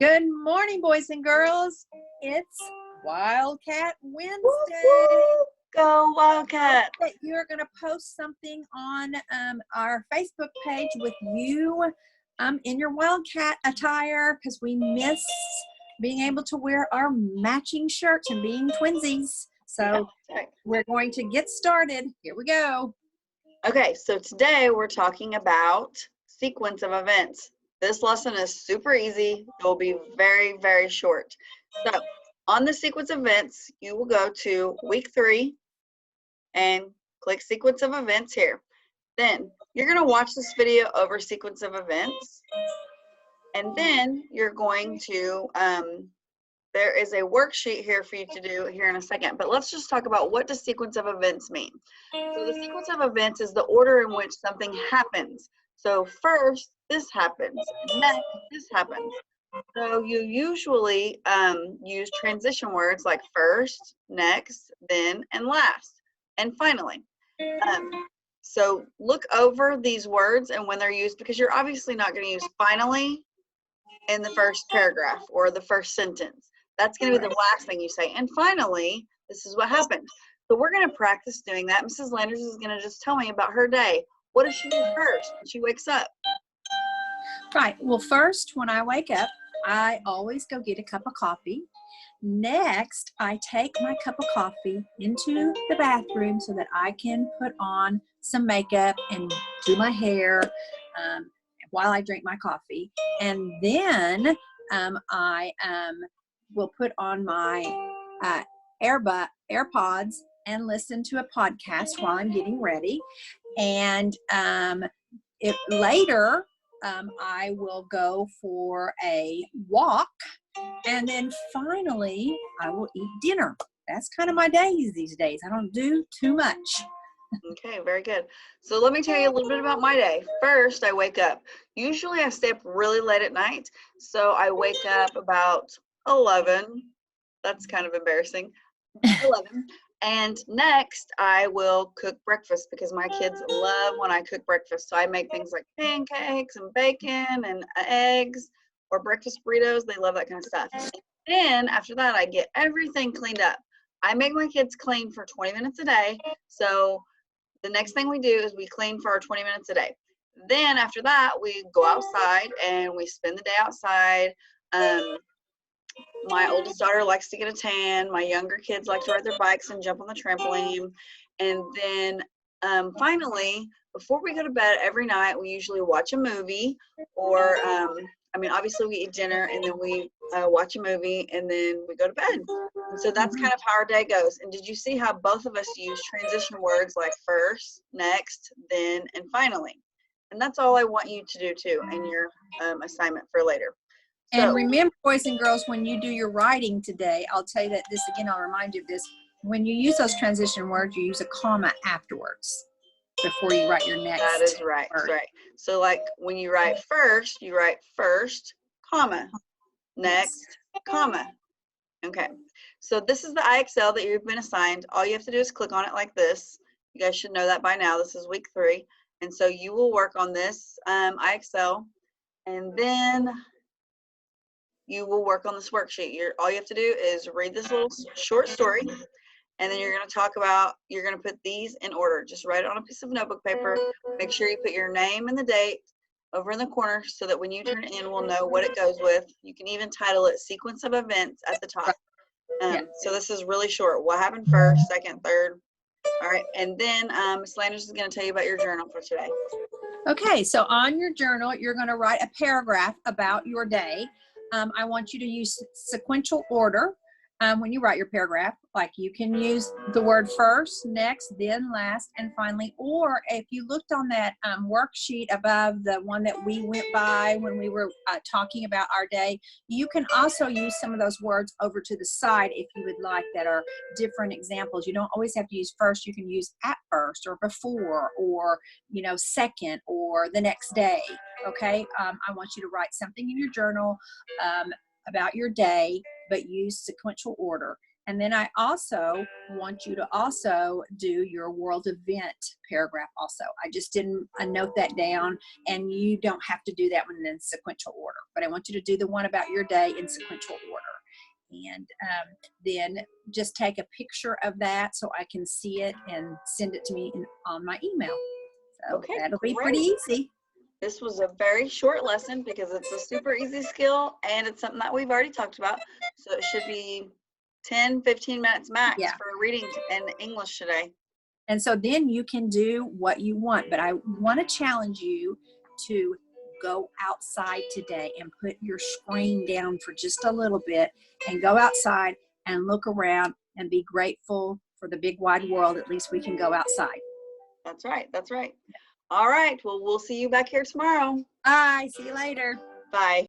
Good morning, boys and girls. It's Wildcat Wednesday. Woo-hoo! Go Wildcat. You're going to post something on our Facebook page with you in your Wildcat attire because we miss being able to wear our matching shirts and being twinsies. So we're going to get started. Here we go. Okay, so today we're talking about sequence of events. This lesson is super easy. It will be very, very short. So on the sequence of events, you will go to week 3 and click sequence of events here. Then you're going to watch this video over sequence of events. And then you're going to, there is a worksheet here for you to do here in a second. But let's just talk about what does sequence of events mean. So the sequence of events is the order in which something happens. So first, this happens. Next, this happens. So you usually use transition words like first, next, then, and last, and finally. So look over these words and when they're used, because you're obviously not going to use finally in the first paragraph or the first sentence. That's going to be the last thing you say. And finally, this is what happened. So we're going to practice doing that. Mrs. Landers is going to just tell me about her day. What does she do first when she wakes up? Right. Well, first, when I wake up, I always go get a cup of coffee. Next, I take my cup of coffee into the bathroom so that I can put on some makeup and do my hair while I drink my coffee. And then I will put on my AirPods and listen to a podcast while I'm getting ready. And later, I will go for a walk, and then finally, I will eat dinner. That's kind of my days these days. I don't do too much. Okay, very good. So let me tell you a little bit about my day. First, I wake up. Usually I stay up really late at night, so I wake up about 11. That's kind of embarrassing. 11. And next, I will cook breakfast because my kids love when I cook breakfast. So I make things like pancakes and bacon and eggs or breakfast burritos. They love that kind of stuff. And then after that, I get everything cleaned up. I make my kids clean for 20 minutes a day. So the next thing we do is we clean for our 20 minutes a day. Then after that, we go outside and we spend the day outside. My oldest daughter likes to get a tan. My younger kids like to ride their bikes and jump on the trampoline. And then finally, before we go to bed every night, we usually watch a movie or, obviously we eat dinner and then we watch a movie and then we go to bed. And so that's kind of how our day goes. And did you see how both of us use transition words like first, next, then, and finally? And that's all I want you to do too in your assignment for later. And remember, boys and girls, when you do your writing today, I'll tell you that this again, I'll remind you of this. When you use those transition words, you use a comma afterwards before you write your next. That is right, word. Right. So like when you write first, you write first, comma, next, comma. Okay. So this is the IXL that you've been assigned. All you have to do is click on it like this. You guys should know that by now. This is week 3. And so you will work on this IXL and then you will work on this worksheet. All you have to do is read this little short story, and then you're going to talk about, you're going to put these in order. Just write it on a piece of notebook paper. Make sure you put your name and the date over in the corner so that when you turn it in, we'll know what it goes with. You can even title it Sequence of Events at the top. So this is really short. What happened first, second, third. All right, and then Ms. Landers is going to tell you about your journal for today. Okay, so on your journal, you're going to write a paragraph about your day. I want you to use sequential order when you write your paragraph. Like you can use the word first, next, then, last, and finally. Or if you looked on that worksheet above the one that we went by when we were talking about our day, you can also use some of those words over to the side if you would like, that are different examples. You don't always have to use first. You can use at first or before or, second or the next day. Okay, I want you to write something in your journal about your day, but use sequential order. And then I also want you to also do your world event paragraph also. I just didn't note that down, and you don't have to do that one in sequential order, but I want you to do the one about your day in sequential order. And then just take a picture of that so I can see it and send it to me on my email. So Okay, that'll be great. pretty easy. This was a very short lesson because it's a super easy skill and it's something that we've already talked about. So it should be 10, 15 minutes max Yeah. for reading in English today. And so then you can do what you want, but I want to challenge you to go outside today and put your screen down for just a little bit and go outside and look around and be grateful for the big wide world. At least we can go outside. That's right. That's right. All right. Well, we'll see you back here tomorrow. Bye. See you later. Bye.